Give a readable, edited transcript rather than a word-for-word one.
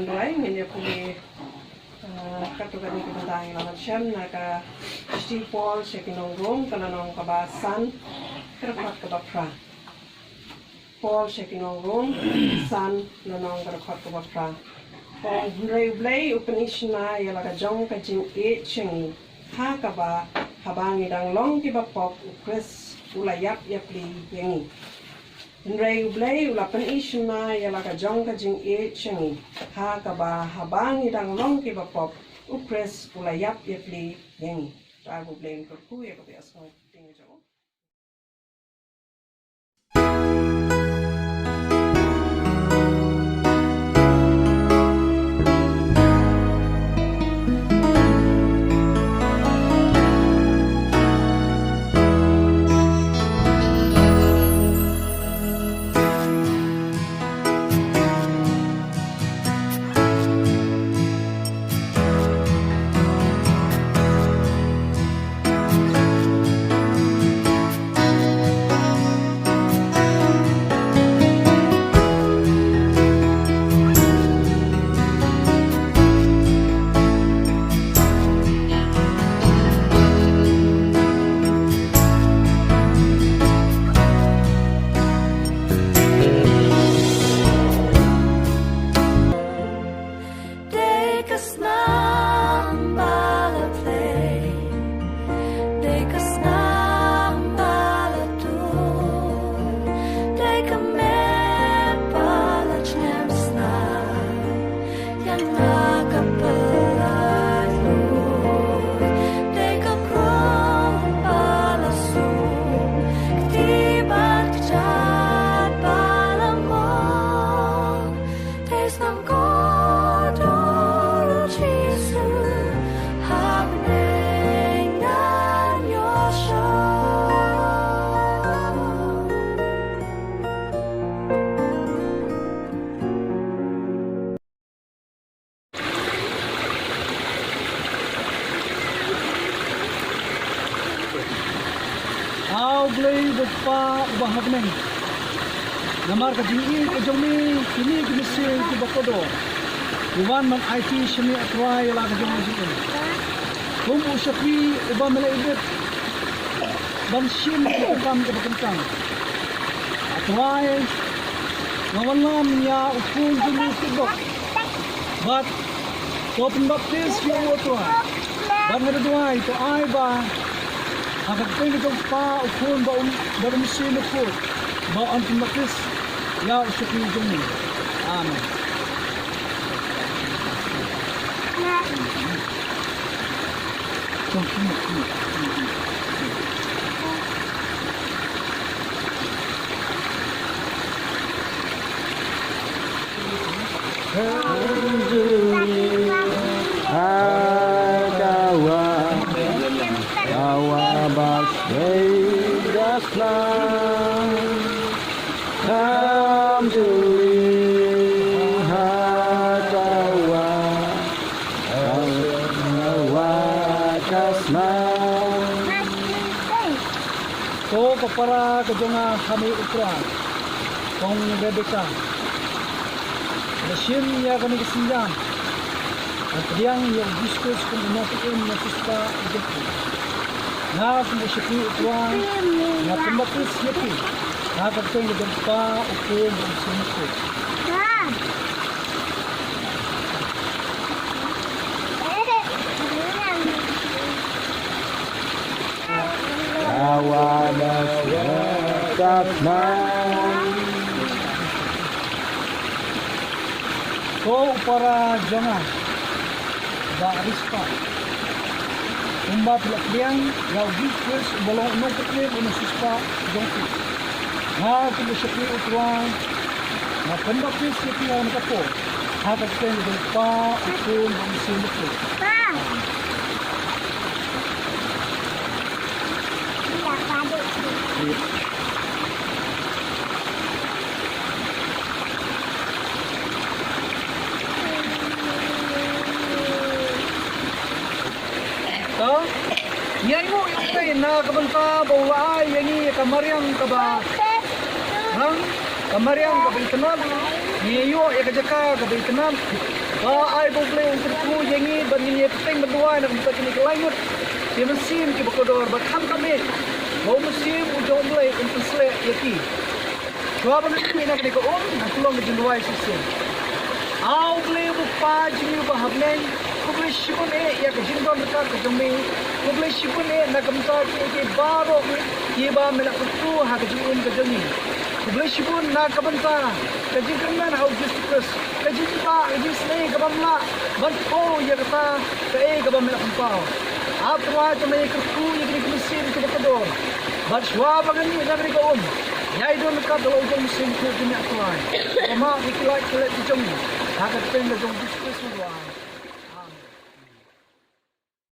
manduay ngene puli katukan ni kentang lamat syam naka steel ball sekinong room kananong kabasan kerpat kabapra ball sekinong room san nanong kerpat kabapra kong blay upanishna yalaga jong kajing e chengi ha kaba habangi dang long kibapop ukres ulayap yapli yangi Nrei ublay ulapan ishna yalaga jong kajing e chengi ha kaba habangi dang long kibapop ukres ulayap yapli yangi tago blame kurku ya kabi asmo tingi jong Blay pa ubahag neng namar ka dingi ka jomi kini gimising ti bakodo iwan man IT shini atry la ka jomi sin kung usapi uba malaibet ban shin ko kam ka bakantang atry nawalan ya upun dulu sibok but open baptis yo atry ban ngadua ito ay ba Agak pengen kau pa ukun baru mesin ukun bau antum makis ya usuki jumi amin So para kejonga kami ukra kong Rebecca mesin ya kami kesinjam at yang yang diskus kung unatiin na sista ito na kung usipi ukra na kumbapis yaki na kagteng nagagpa ukra ng siniko So para jangan baris pa umba pelakliang yaw diskus bolong no kutli uno sispa jongki na kubo syakli utruang na pembaptis yaki yaw nakapo hakat kayo nagpa ukun ang siniko Yan mo yung kayo na kabanta bawaay yani kamaryang kaba hang kamaryang kabay tanam niyo ikajaka kabay tanam Ai boleh untuk ku yangi bandingnya penting berdua nak untuk kini kelangut. Dia mesin ke berkodor berkham kami. Bau mesin ujung boleh untuk selek yaki. Dua benda ini nak kini kau nak tolong ke jendua sistem. Au boleh bupa jini bahabneng. Kau boleh sibun ya ke jindon dekat ke jumi. Kau boleh sibun nak kemtar ke baru ke ba melak tu ha ke jini ke jumi. Kau boleh sibun nak kebentar. Kaji kerman hau justus. Kaji kita kaji selai ke bamla. Bantu ya kata ke ke bamla kumpau. Apa cuma kerku yang kini mesin ke berkodor. Barswa bagani nak kini kau Yai don dekat dalam ujung mesin ku jenis tuan. Kau mak ikut like di jom. Hakat pen dalam justus tuan.